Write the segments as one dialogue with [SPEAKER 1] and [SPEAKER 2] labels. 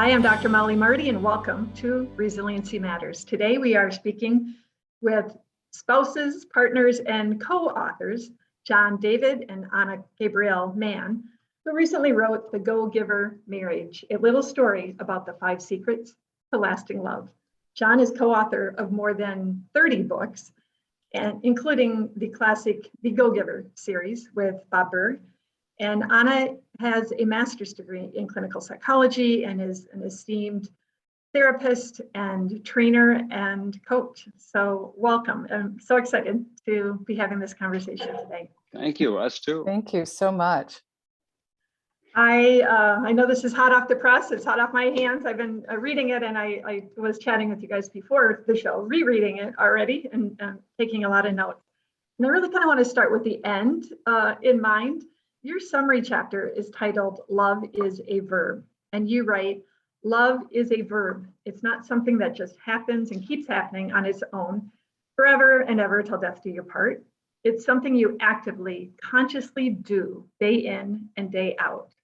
[SPEAKER 1] Hi, I'm Dr. Mollie Marti, and welcome to Resiliency Matters. Today we are speaking with spouses, partners, and co-authors, John David and Anna Gabrielle Mann, who recently wrote The Go-Giver Marriage, a little story about the 5 secrets to lasting love. John is co-author of more than 30 books, and including the classic The Go-Giver series with Bob Burg. And Anna has a master's degree in clinical psychology and is an esteemed therapist and trainer and coach. So welcome. I'm so excited to be having this conversation today.
[SPEAKER 2] Thank you, us too.
[SPEAKER 3] Thank you so much.
[SPEAKER 1] I know this is hot off the press. It's hot off my hands. I've been reading it, and I was chatting with you guys before the show, rereading it already and taking a lot of notes. And I really kind of want to start with the end in mind. Your summary chapter is titled Love is a Verb. And you write, love is a verb. It's not something that just happens and keeps happening on its own forever and ever till death do you part. It's something you actively, consciously do day in and day out.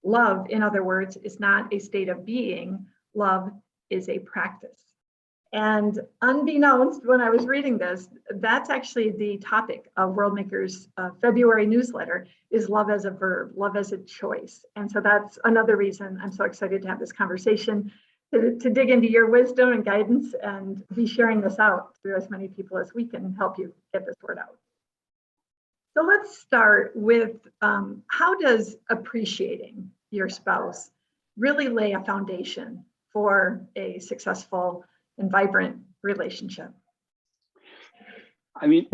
[SPEAKER 1] Love, in other words, is not a state of being. Love is a practice. And unbeknownst, when I was reading this, that's actually the topic of Worldmaker's February newsletter, is love as a verb, love as a choice. And so that's another reason I'm so excited to have this conversation, to dig into your wisdom and guidance and be sharing this out through as many people as we can help you get this word out. So let's start with how does appreciating your spouse really lay a foundation for a successful and vibrant relationship?
[SPEAKER 2] I mean,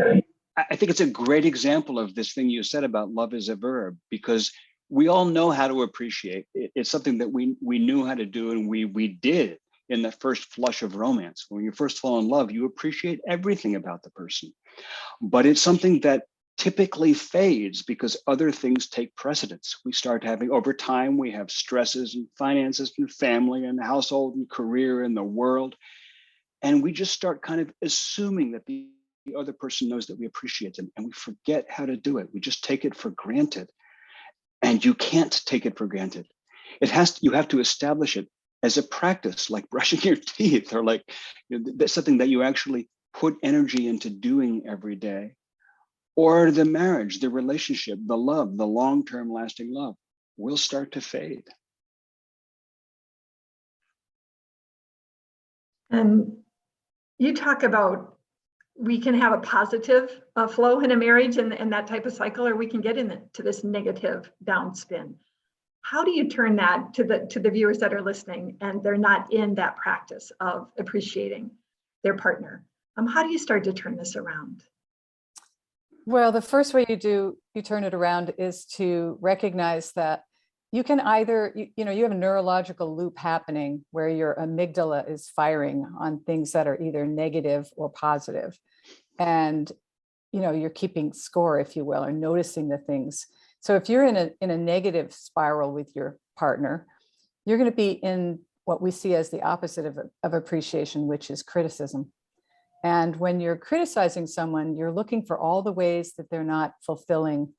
[SPEAKER 2] I think it's a great example of this thing you said about love is a verb, because we all know how to appreciate. It's something that we knew how to do, and we did in the first flush of romance. When you first fall in love, you appreciate everything about the person. But it's something that typically fades because other things take precedence. We start having, over time, we have stresses and finances and family and household and career and the world. And we just start kind of assuming that the other person knows that we appreciate them, and we forget how to do it. We just take it for granted. And you can't take it for granted. You have to establish it as a practice, like brushing your teeth, or like that's something that you actually put energy into doing every day. Or the marriage, the relationship, the love, the long-term lasting love will start to fade.
[SPEAKER 1] And you talk about we can have a positive flow in a marriage and that type of cycle, or we can get into this negative downspin. How do you turn that to the viewers that are listening and they're not in that practice of appreciating their partner? How do you start to turn this around?
[SPEAKER 3] Well, the first way you turn it around is to recognize that you can either, you have a neurological loop happening where your amygdala is firing on things that are either negative or positive. And, you're keeping score, if you will, or noticing the things. So if you're in a negative spiral with your partner, you're going to be in what we see as the opposite of appreciation, which is criticism. And when you're criticizing someone, you're looking for all the ways that they're not fulfilling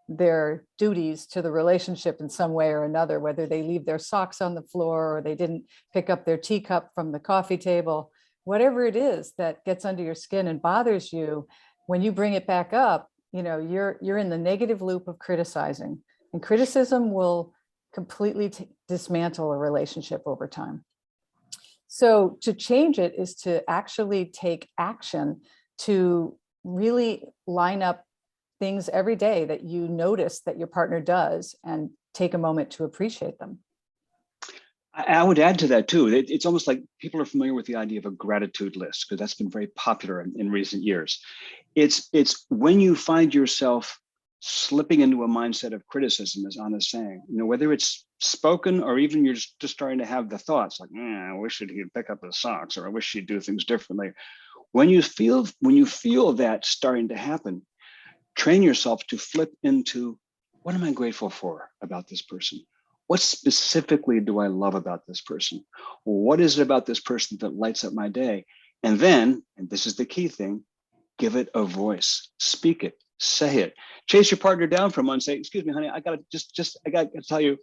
[SPEAKER 3] their duties to the relationship in some way or another, whether they leave their socks on the floor or they didn't pick up their teacup from the coffee table, whatever it is that gets under your skin and bothers you. When you bring it back up, you're in the negative loop of criticizing, and criticism will completely dismantle a relationship over time. So to change it is to actually take action to really line up things every day that you notice that your partner does and take a moment to appreciate them.
[SPEAKER 2] I would add to that too. It's almost like people are familiar with the idea of a gratitude list, because that's been very popular in recent years. It's when you find yourself slipping into a mindset of criticism, as Anna's saying, whether it's spoken or even you're just starting to have the thoughts like, I wish he'd pick up his socks, or I wish he'd do things differently. When you feel that starting to happen, train yourself to flip into, what am I grateful for about this person? What specifically do I love about this person? What is it about this person that lights up my day? And then, and this is the key thing, give it a voice, speak it, say it. Chase your partner down for a month, say, excuse me, honey, I gotta tell you,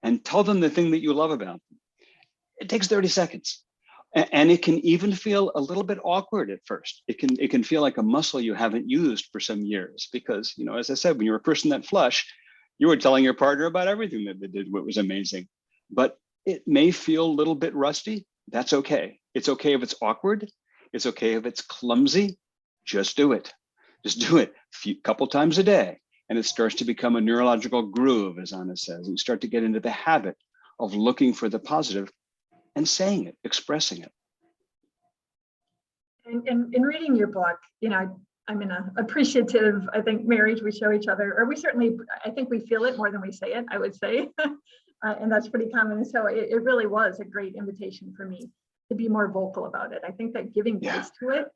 [SPEAKER 2] and tell them the thing that you love about them. It takes 30 seconds. And it can even feel a little bit awkward at first. It can feel like a muscle you haven't used for some years because, you know, as I said, when you're a person that flush, you were telling your partner about everything that they did, what was amazing. But it may feel a little bit rusty. That's okay. It's okay if it's awkward. It's okay if it's clumsy. Just do it. Just do it a couple times a day. And it starts to become a neurological groove, as Anna says. And you start to get into the habit of looking for the positive and saying it, expressing it.
[SPEAKER 1] And in reading your book, you know, I'm in an appreciative, I think, marriage. We show each other, or we certainly, I think we feel it more than we say it, I would say. And that's pretty common. So it really was a great invitation for me to be more vocal about it. I think that giving voice to it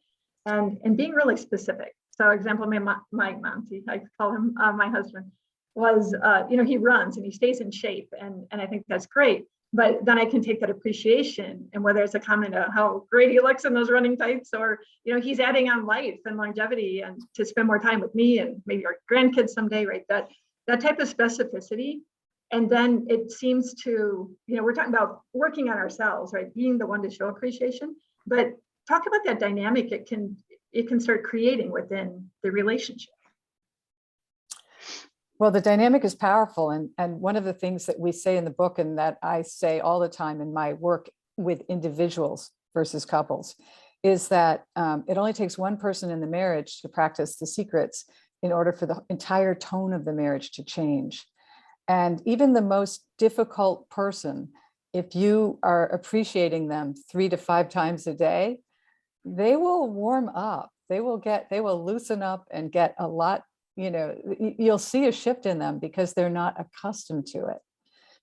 [SPEAKER 1] and being really specific. So example, my Monty, I call him my husband, was, you know, he runs and he stays in shape. And I think that's great. But then I can take that appreciation, and whether it's a comment of how great he looks in those running tights, or, you know, he's adding on life and longevity and to spend more time with me and maybe our grandkids someday, right? That type of specificity. And then it seems to, you know, we're talking about working on ourselves, right? Being the one to show appreciation, but talk about that dynamic it can start creating within the relationship.
[SPEAKER 3] Well, the dynamic is powerful. And one of the things that we say in the book, and that I say all the time in my work with individuals versus couples, is that it only takes one person in the marriage to practice the secrets in order for the entire tone of the marriage to change. And even the most difficult person, if you are appreciating them 3 to 5 times a day, they will warm up. They will loosen up and get a lot. You know, you'll see a shift in them because they're not accustomed to it.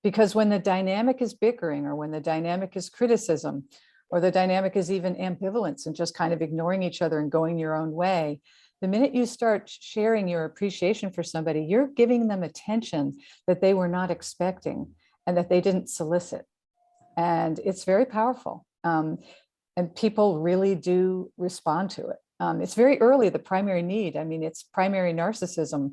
[SPEAKER 3] Because when the dynamic is bickering, or when the dynamic is criticism, or the dynamic is even ambivalence and just kind of ignoring each other and going your own way, the minute you start sharing your appreciation for somebody, you're giving them attention that they were not expecting and that they didn't solicit. And it's very powerful. And people really do respond to it. It's very early, the primary need. I mean, it's primary narcissism,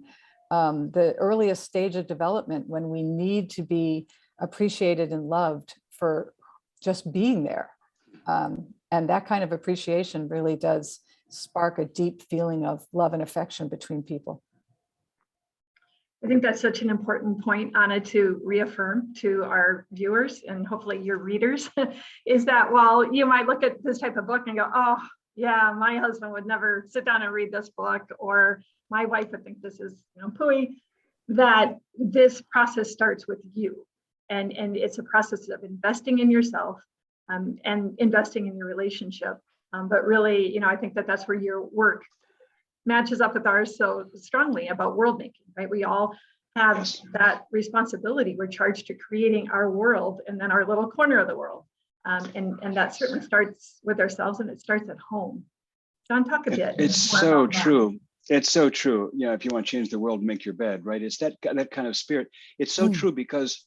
[SPEAKER 3] the earliest stage of development when we need to be appreciated and loved for just being there. And that kind of appreciation really does spark a deep feeling of love and affection between people.
[SPEAKER 1] I think that's such an important point, Anna, to reaffirm to our viewers and hopefully your readers, is that while you might look at this type of book and go, oh, yeah, my husband would never sit down and read this book, or my wife would think this is, you know, pooey, that this process starts with you. And it's a process of investing in yourself and investing in your relationship. But really, you know, I think that that's where your work matches up with ours so strongly about world making, right? We all have that responsibility. We're charged to creating our world and then our little corner of the world. And that certainly starts with ourselves, and it starts at home. John, talk a bit.
[SPEAKER 2] It's so true. It's so true. You know, if you want to change the world, make your bed, right? It's that kind of spirit. It's so true because,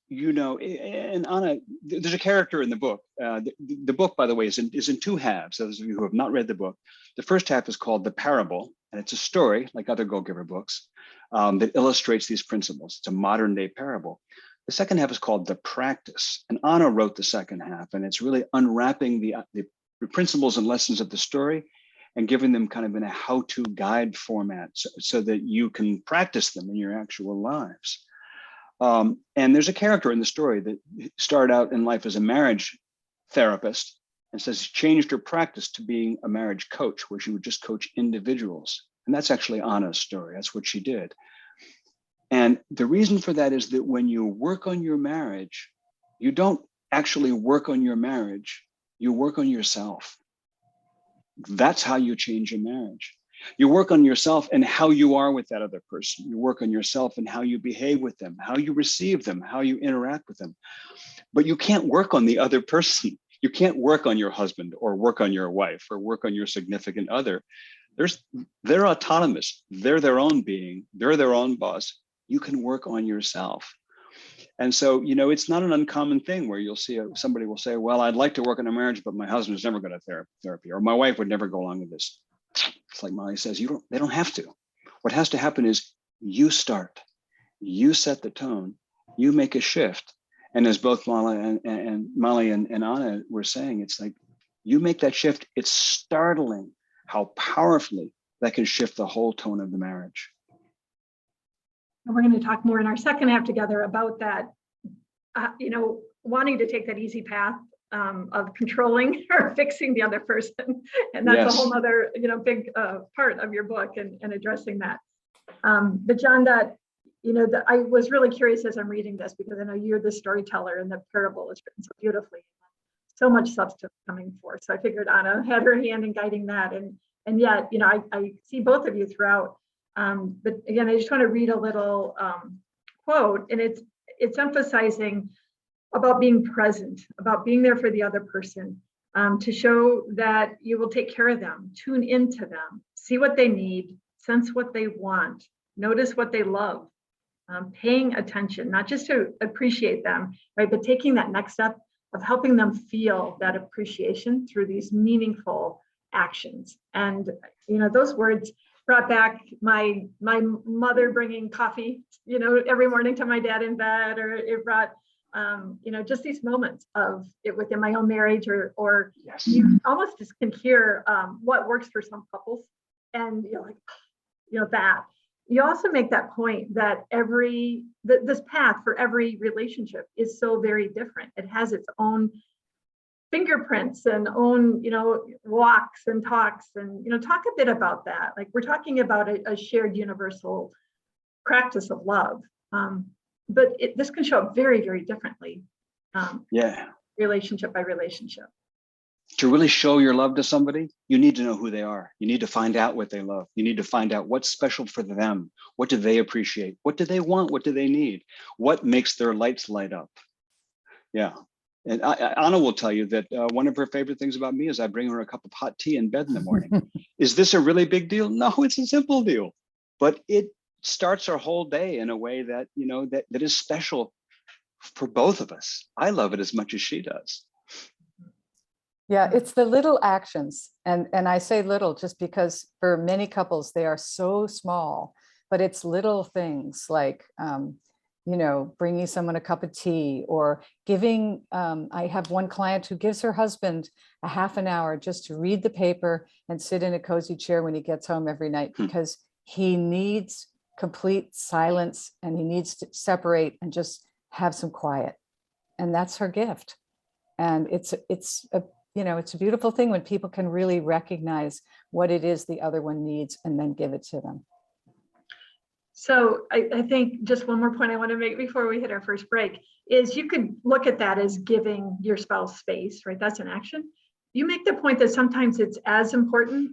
[SPEAKER 2] you know, and Anna, there's a character in the book. The book, by the way, is in 2 halves. Those of you who have not read the book, the first half is called The Parable, and it's a story like other Go-Giver books that illustrates these principles. It's a modern day parable. The second half is called The Practice, and Anna wrote the second half, and it's really unwrapping the principles and lessons of the story and giving them kind of in a how-to guide format so that you can practice them in your actual lives. And there's a character in the story that started out in life as a marriage therapist and says she changed her practice to being a marriage coach, where she would just coach individuals. And that's actually Anna's story. That's what she did. And the reason for that is that when you work on your marriage, you don't actually work on your marriage, you work on yourself. That's how you change your marriage. You work on yourself and how you are with that other person. You work on yourself and how you behave with them, how you receive them, how you interact with them. But you can't work on the other person. You can't work on your husband or work on your wife or work on your significant other. They're autonomous. They're their own being. They're their own boss. You can work on yourself. And so, you know, it's not an uncommon thing where you'll see somebody will say, well, I'd like to work on a marriage, but my husband's never going to therapy, or my wife would never go along with this. It's like Mollie says, they don't have to. What has to happen is you start, you set the tone, you make a shift, And as both Mollie and Anna were saying, it's like, you make that shift, it's startling how powerfully that can shift the whole tone of the marriage.
[SPEAKER 1] And we're going to talk more in our second half together about that, wanting to take that easy path of controlling or fixing the other person. And that's
[SPEAKER 2] Yes.
[SPEAKER 1] a whole other, big part of your book and addressing that. But John, I was really curious as I'm reading this, because I know you're the storyteller and the parable is written so beautifully. So much substance coming forth. So I figured Anna had her hand in guiding that. And yet, I see both of you throughout. But again, I just want to read a little quote, and it's emphasizing about being present, about being there for the other person, to show that you will take care of them, tune into them, see what they need, sense what they want, notice what they love, paying attention, not just to appreciate them, right, but taking that next step of helping them feel that appreciation through these meaningful actions. And those words brought back my mother bringing coffee, every morning to my dad in bed, or it brought just these moments of it within my own marriage, or
[SPEAKER 2] Yes.
[SPEAKER 1] you almost just can hear what works for some couples, and that. You also make that point that this path for every relationship is so very different. It has its own fingerprints and own, walks and talks, and, talk a bit about that. Like, we're talking about a shared universal practice of love. But this can show up very, very differently. Relationship by relationship.
[SPEAKER 2] To really show your love to somebody, you need to know who they are. You need to find out what they love. You need to find out what's special for them. What do they appreciate? What do they want? What do they need? What makes their lights light up? Yeah. And Anna will tell you that one of her favorite things about me is I bring her a cup of hot tea in bed in the morning. Is this a really big deal? No, it's a simple deal. But it starts our whole day in a way that, that is special for both of us. I love it as much as she does.
[SPEAKER 3] Yeah, it's the little actions. And I say little just because for many couples, they are so small, but it's little things like, bringing someone a cup of tea, or giving, I have one client who gives her husband a half an hour just to read the paper and sit in a cozy chair when he gets home every night, because he needs complete silence and he needs to separate and just have some quiet. And that's her gift. And it's a beautiful thing when people can really recognize what it is the other one needs and then give it to them.
[SPEAKER 1] So I think just one more point I want to make before we hit our first break is you could look at that as giving your spouse space, right? That's an action. You make the point that sometimes it's as important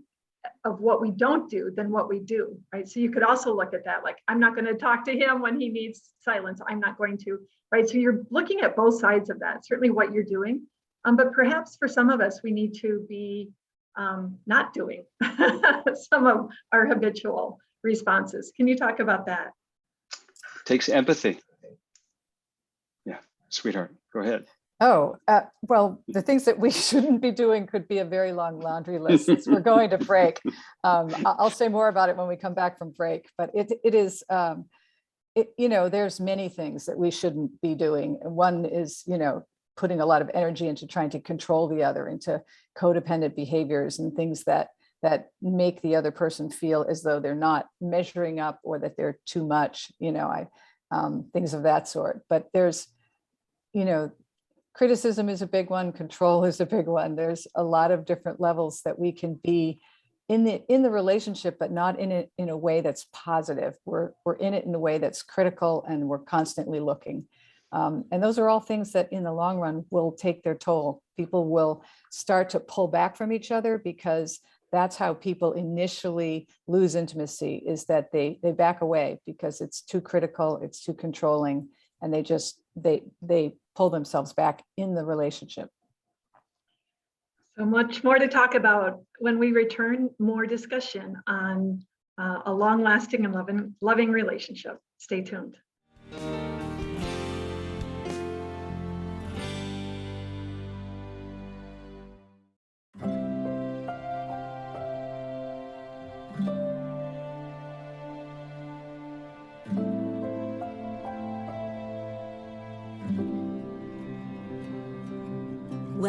[SPEAKER 1] of what we don't do than what we do, right? So you could also look at that, like, I'm not going to talk to him when he needs silence. I'm not going to, right? So you're looking at both sides of that, certainly what you're doing. But perhaps for some of us, we need to be not doing some of our habitual responses. Can you talk about that?
[SPEAKER 2] Takes empathy. Yeah, sweetheart, go ahead.
[SPEAKER 3] Oh, well, the things that we shouldn't be doing could be a very long laundry list. Since we're going to break. I'll say more about it when we come back from break, but it is, there's many things that we shouldn't be doing. One is, putting a lot of energy into trying to control the other, into codependent behaviors and things that make the other person feel as though they're not measuring up or that they're too much, things of that sort. But there's, criticism is a big one. Control is a big one. There's a lot of different levels that we can be in the relationship, but not in it in a way that's positive. We're in it in a way that's critical, and we're constantly looking. And those are all things that in the long run will take their toll. People will start to pull back from each other, because that's how people initially lose intimacy, is that they back away because it's too critical, it's too controlling, and they pull themselves back in the relationship.
[SPEAKER 1] So much more to talk about when we return. More discussion on a long-lasting and loving relationship. Stay tuned.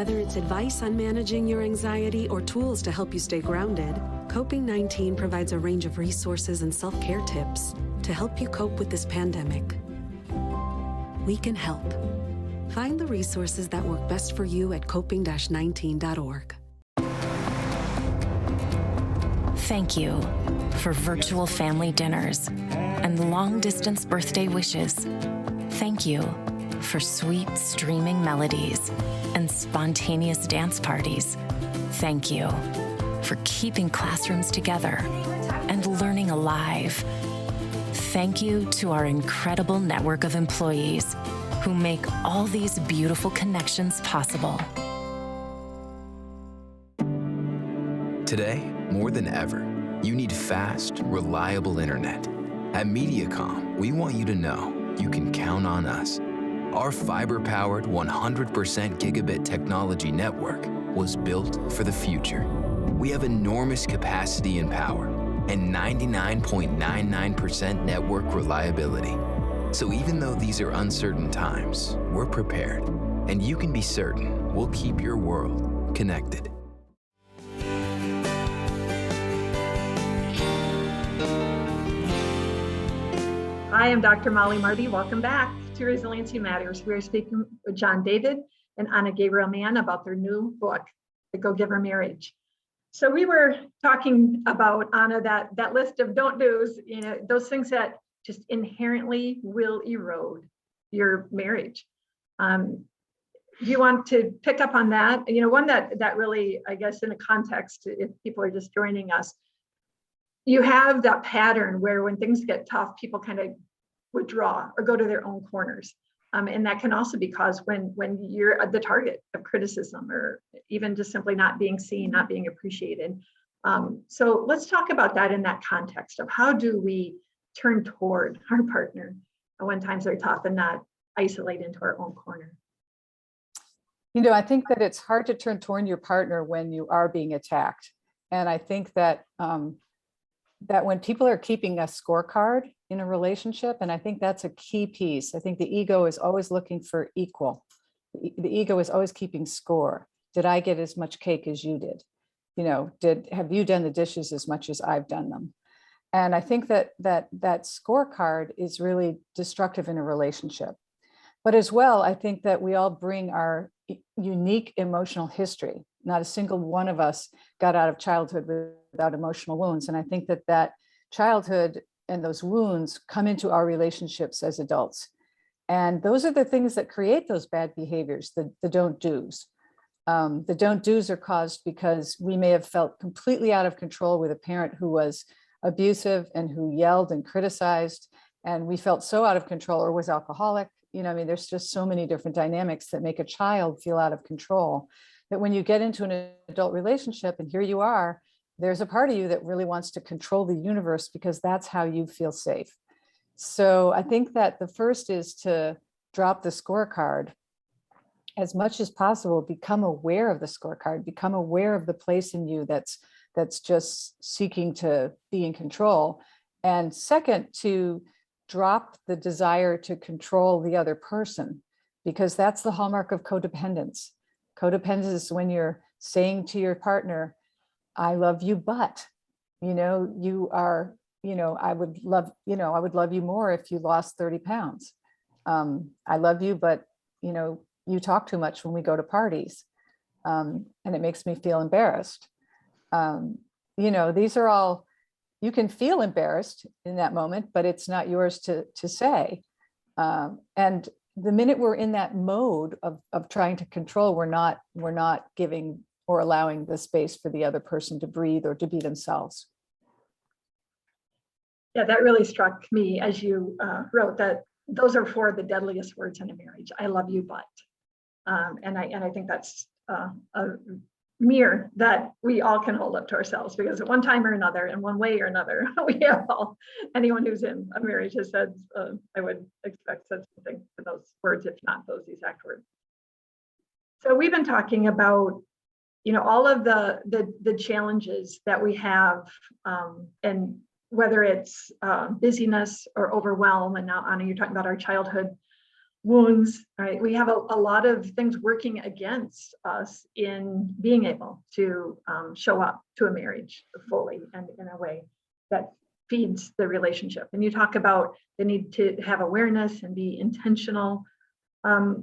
[SPEAKER 4] Whether it's advice on managing your anxiety or tools to help you stay grounded, Coping-19 provides a range of resources and self-care tips to help you cope with this pandemic. We can help. Find the resources that work best for you at coping-19.org.
[SPEAKER 5] Thank you for virtual family dinners and long-distance birthday wishes. Thank you for sweet streaming melodies and spontaneous dance parties. Thank you for keeping classrooms together and learning alive. Thank you to our incredible network of employees who make all these beautiful connections possible.
[SPEAKER 6] Today, more than ever, you need fast, reliable internet. At Mediacom, we want you to know you can count on us. Our fiber-powered 100% gigabit technology network was built for the future. We have enormous capacity and power and 99.99% network reliability. So even though these are uncertain times, we're prepared, and you can be certain we'll keep your world connected.
[SPEAKER 1] Hi, I'm Dr. Mollie Marti. Welcome back to Resiliency Matters. We're speaking with John David and Anna Gabriel Mann about their new book, The Go-Giver Marriage. So we were talking about, Anna, that list of don't do's, those things that just inherently will erode your marriage. Do you want to pick up on that? One that really, I guess, in a context, if people are just joining us, you have that pattern where when things get tough, people kind of withdraw or go to their own corners. And that can also be caused when you're the target of criticism or even just simply not being seen, not being appreciated. So let's talk about that in that context of how do we turn toward our partner when times are tough and not isolate into our own corner.
[SPEAKER 3] I think that it's hard to turn toward your partner when you are being attacked. And I think that that when people are keeping a scorecard in a relationship, and I think that's a key piece. I think the ego is always looking for equal. The ego is always keeping score. Did I get as much cake as you did? Have you done the dishes as much as I've done them? And I think that scorecard is really destructive in a relationship. But as well, I think that we all bring our unique emotional history. Not a single one of us got out of childhood without emotional wounds. And I think that childhood and those wounds come into our relationships as adults. And those are the things that create those bad behaviors, the don't do's. The don't do's are caused because we may have felt completely out of control with a parent who was abusive and who yelled and criticized. And we felt so out of control, or was alcoholic. There's just so many different dynamics that make a child feel out of control, that when you get into an adult relationship and here you are, there's a part of you that really wants to control the universe because that's how you feel safe. So I think that the first is to drop the scorecard as much as possible, become aware of the scorecard, become aware of the place in you that's just seeking to be in control. And second, to drop the desire to control the other person, because that's the hallmark of codependence. Codependence is when you're saying to your partner, I love you, but, you are, I would love you more if you lost 30 pounds. I love you, but, you talk too much when we go to parties. And it makes me feel embarrassed. These are all, you can feel embarrassed in that moment, but it's not yours to say. And the minute we're in that mode of trying to control, we're not giving or allowing the space for the other person to breathe or to be themselves.
[SPEAKER 1] Yeah, that really struck me as you wrote that those are four of the deadliest words in a marriage. I love you, but. And I think that's a mirror that we all can hold up to ourselves, because at one time or another, in one way or another, we have all, anyone who's in a marriage has said, I would expect said something for those words, if not those exact words. So we've been talking about, all of the challenges that we have, and whether it's busyness or overwhelm. And now, Anna, you're talking about our childhood. wounds, right? We have a lot of things working against us in being able to show up to a marriage fully and in a way that feeds the relationship. And you talk about the need to have awareness and be intentional. Talk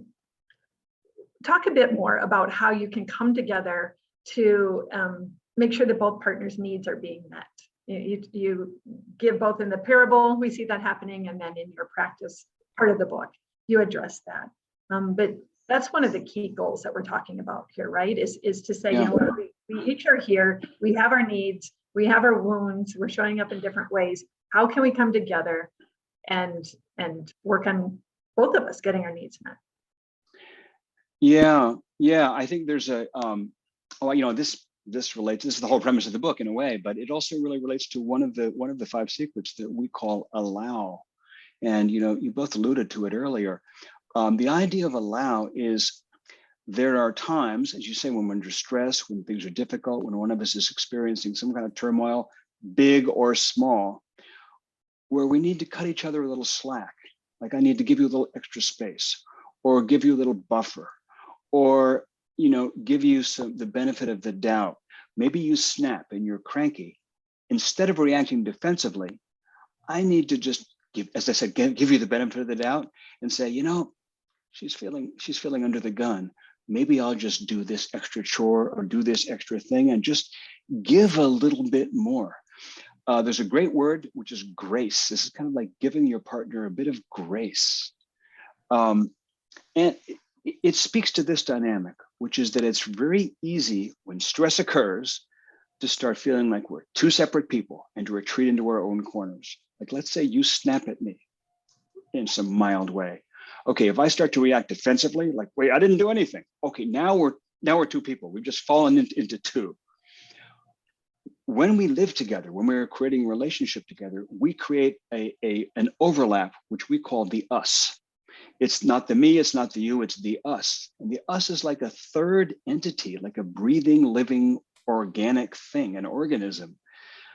[SPEAKER 1] a bit more about how you can come together to make sure that both partners' needs are being met. You give both in the parable, we see that happening, and then in your practice part of the book, you address that. But that's one of the key goals that we're talking about here, right? Is to say,
[SPEAKER 2] Yeah.
[SPEAKER 1] We each are here, we have our needs, we have our wounds, we're showing up in different ways. How can we come together and work on both of us getting our needs met?
[SPEAKER 2] Yeah, I think there's a this relates, this is the whole premise of the book in a way, but it also really relates to one of the 5 secrets that we call allow. And you both alluded to it earlier. The idea of allow is there are times, as you say, when we're under stress, when things are difficult, when one of us is experiencing some kind of turmoil, big or small, where we need to cut each other a little slack. Like, I need to give you a little extra space, or give you a little buffer, or give you the benefit of the doubt. Maybe you snap and you're cranky. Instead of reacting defensively, I need to just give, as I said, give you the benefit of the doubt and say, she's feeling under the gun. Maybe I'll just do this extra chore or do this extra thing and just give a little bit more. There's a great word, which is grace. This is kind of like giving your partner a bit of grace. And it speaks to this dynamic, which is that it's very easy when stress occurs to start feeling like we're 2 separate people and to retreat into our own corners. Like, let's say you snap at me in some mild way. Okay, if I start to react defensively, like, wait, I didn't do anything. Okay, now we're 2 people. We've just fallen into 2. When we live together, when we're creating a relationship together, we create an overlap, which we call the us. It's not the me, it's not the you, it's the us. And the us is like a third entity, like a breathing, living, organic thing, an organism.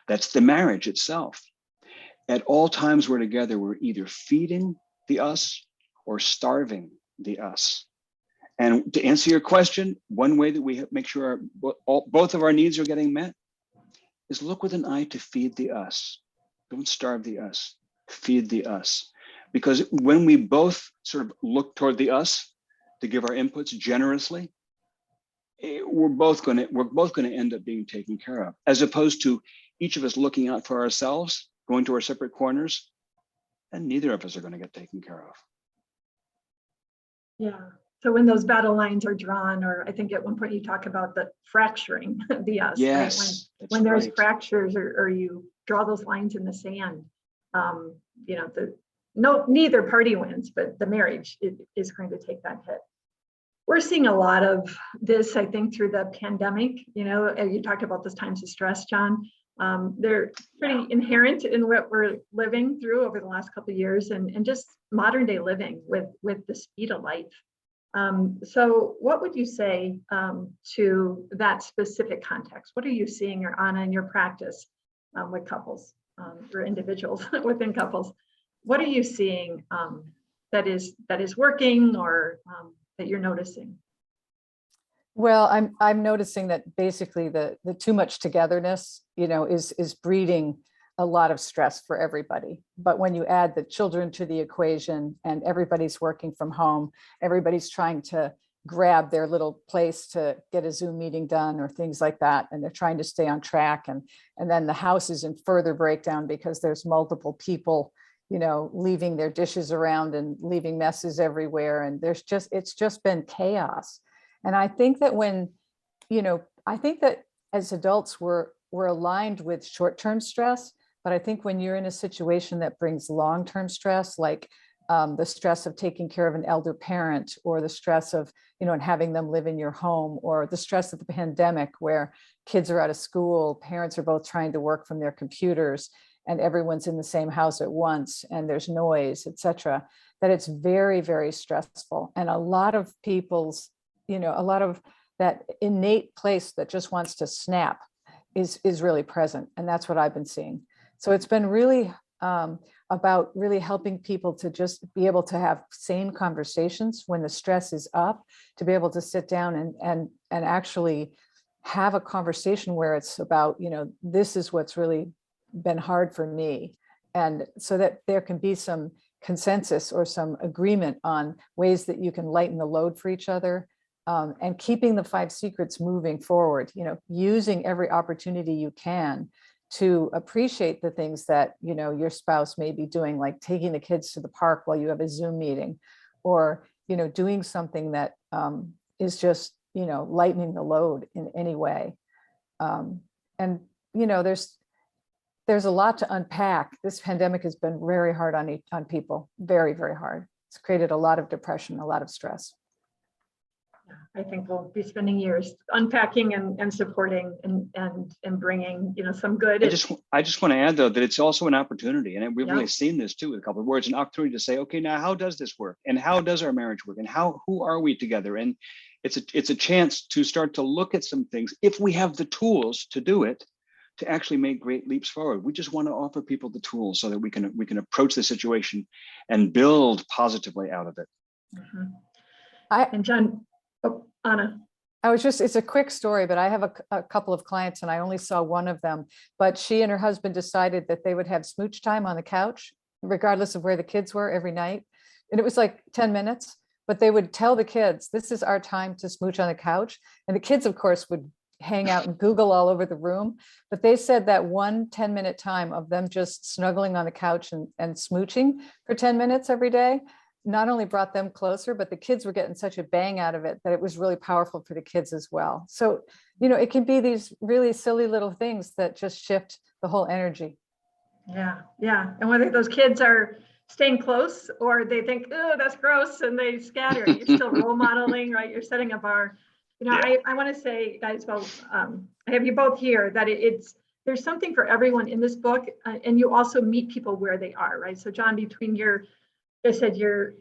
[SPEAKER 2] That's the marriage itself. At all times we're together, we're either feeding the us or starving the us. And to answer your question, one way that we make sure both of our needs are getting met is look with an eye to feed the us. Don't starve the us, feed the us. Because when we both sort of look toward the us to give our inputs generously, we're both going to end up being taken care of, as opposed to each of us looking out for ourselves, going to our separate corners, and neither of us are going to get taken care of.
[SPEAKER 1] Yeah. So when those battle lines are drawn, or I think at one point you talk about the fracturing the us,
[SPEAKER 2] yes,
[SPEAKER 1] right? When there's fractures or you draw those lines in the sand, neither party wins, but the marriage is going to take that hit. We're seeing a lot of this, I think, through the pandemic. You talked about those times of stress, John. They're pretty inherent in what we're living through over the last couple of years, and just modern day living with the speed of life. So what would you say to that specific context? What are you seeing, or Anna, in your practice with couples or individuals within couples? What are you seeing that is working, or that you're noticing?
[SPEAKER 3] Well, I'm noticing that basically the too much togetherness, is breeding a lot of stress for everybody. But when you add the children to the equation and everybody's working from home, everybody's trying to grab their little place to get a Zoom meeting done or things like that, and they're trying to stay on track, and then the house is in further breakdown because there's multiple people leaving their dishes around and leaving messes everywhere, and it's just been chaos. And I think that as adults we're aligned with short-term stress, but I think when you're in a situation that brings long-term stress, like the stress of taking care of an elder parent, or the stress of and having them live in your home, or the stress of the pandemic where kids are out of school, parents are both trying to work from their computers, and everyone's in the same house at once, and there's noise, etc., that it's very, very stressful. And a lot of people's, a lot of that innate place that just wants to snap is really present. And that's what I've been seeing. So it's been really a about really helping people to just be able to have sane conversations when the stress is up, to be able to sit down and actually have a conversation where it's about, this is what's really been hard for me. And so that there can be some consensus or some agreement on ways that you can lighten the load for each other, and keeping the 5 secrets moving forward, using every opportunity you can to appreciate the things that, your spouse may be doing, like taking the kids to the park while you have a Zoom meeting, or, doing something that is just, lightening the load in any way. And, there's a lot to unpack. This pandemic has been very hard on people, very, very hard. It's created a lot of depression, a lot of stress.
[SPEAKER 1] I think we'll be spending years unpacking and supporting and bringing, some good.
[SPEAKER 2] I just want to add, though, that it's also an opportunity, and we've
[SPEAKER 1] Yeah.
[SPEAKER 2] really seen this too with a couple of words, an opportunity to say, okay, now how does this work, and how does our marriage work, and who are we together? And it's a chance to start to look at some things, if we have the tools to do it, to actually make great leaps forward. We just want to offer people the tools so that we can approach the situation and build positively out of it.
[SPEAKER 1] Mhm.
[SPEAKER 3] I-
[SPEAKER 1] And John, Anna.
[SPEAKER 3] It's a quick story, but I have a couple of clients and I only saw one of them, but she and her husband decided that they would have smooch time on the couch, regardless of where the kids were, every night. And it was like 10 minutes, but they would tell the kids, this is our time to smooch on the couch. And the kids, of course, would hang out and Google all over the room. But they said that 1 10-minute time of them just snuggling on the couch and smooching for 10 minutes every day not only brought them closer, but the kids were getting such a bang out of it that it was really powerful for the kids as well. So, it can be these really silly little things that just shift the whole energy.
[SPEAKER 1] Yeah. And whether those kids are staying close or they think, oh, that's gross, and they scatter, you're still role modeling, right? You're setting a bar. I want to say, guys, well, I have you both here, that there's something for everyone in this book, and you also meet people where they are, right? So John, between your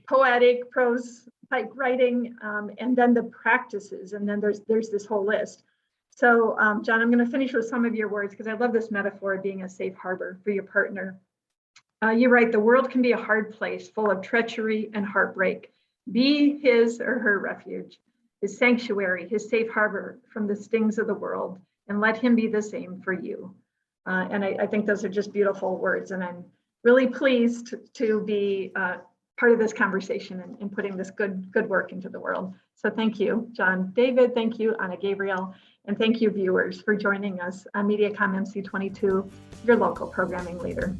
[SPEAKER 1] poetic prose type writing, and then the practices, and then there's this whole list. So John, I'm going to finish with some of your words because I love this metaphor of being a safe harbor for your partner. You write, the world can be a hard place full of treachery and heartbreak. Be his or her refuge, his sanctuary, his safe harbor from the stings of the world, and let him be the same for you. And I think those are just beautiful words, and I'm really pleased to be part of this conversation and putting this good work into the world. So thank you, John David, thank you, Anna Gabriel, and thank you, viewers, for joining us on MediaCom MC22, your local programming leader.